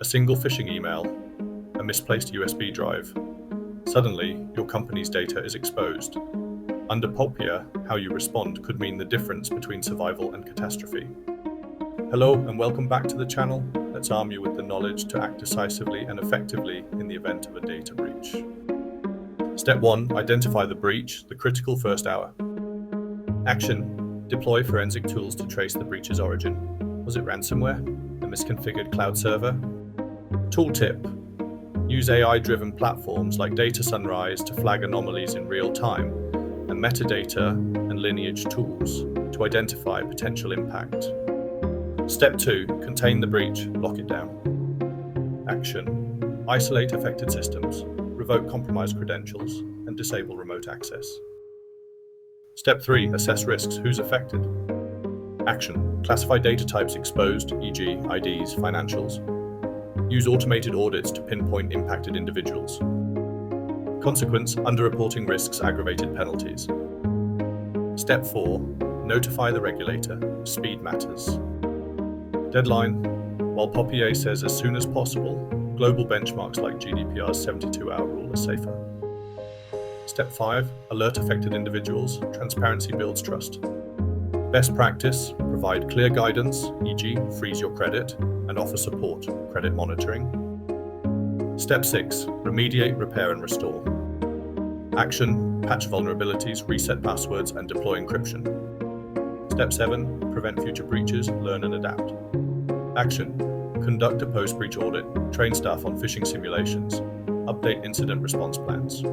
a single phishing email, a misplaced USB drive. Suddenly, your company's data is exposed. Under PoPIA, how you respond could mean the difference between survival and catastrophe. Hello and welcome back to the channel. Let's arm you with the knowledge to act decisively and effectively in the event of a data breach. Step 1. Identify the breach, the critical first hour. Action. Deploy forensic tools to trace the breach's origin. Was it ransomware? A misconfigured cloud server? Tooltip. Use AI-driven platforms like Data Sunrise to flag anomalies in real time, and metadata and lineage tools to identify potential impact. Step 2. Contain the breach, lock it down. Action. Isolate affected systems, revoke compromised credentials, and disable remote access. Step 3. Assess risks, who's affected. Action. Classify data types exposed, e.g. IDs, financials. Use automated audits to pinpoint impacted individuals. Consequence: underreporting risks, aggravated penalties. Step 4. Notify the regulator. Speed matters. Deadline: while PoPIA says as soon as possible, global benchmarks like GDPR's 72-hour rule are safer. Step 5. Alert affected individuals. Transparency builds trust. Best practice: provide clear guidance, e.g. freeze your credit, and offer support, credit monitoring. Step 6. Remediate, repair, and restore. Action: patch vulnerabilities, reset passwords, and deploy encryption. Step 7. Prevent future breaches, learn and adapt. Action: conduct a post-breach audit, train staff on phishing simulations, update incident response plans.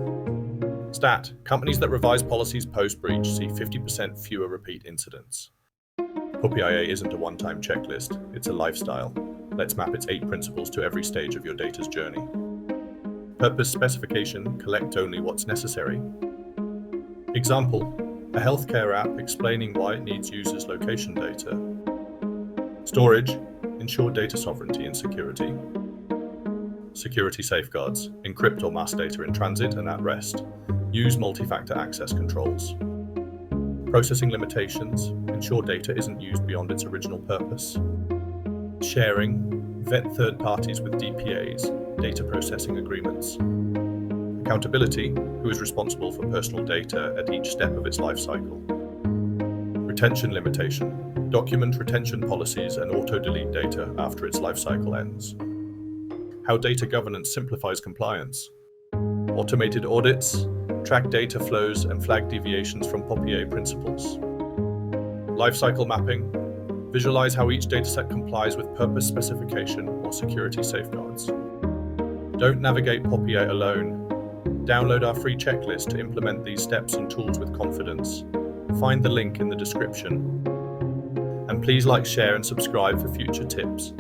Stat: companies that revise policies post-breach see 50% fewer repeat incidents. PoPIA isn't a one-time checklist, it's a lifestyle. Let's map its 8 principles to every stage of your data's journey. Purpose specification: collect only what's necessary. Example: a healthcare app explaining why it needs users' location data. Storage: ensure data sovereignty and security. Security safeguards: encrypt or mask data in transit and at rest. Use multi-factor access controls. Processing limitations: ensure data isn't used beyond its original purpose. Sharing: vet third parties with DPAs, data processing agreements. Accountability: who is responsible for personal data at each step of its life cycle. Retention limitation: document retention policies and auto-delete data after its life cycle ends. How data governance simplifies compliance. Automated audits: track data flows and flag deviations from PoPIA principles. Lifecycle mapping: visualize how each dataset complies with purpose specification or security safeguards. Don't navigate PoPIA alone. Download our free checklist to implement these steps and tools with confidence. Find the link in the description. And please like, share, and subscribe for future tips.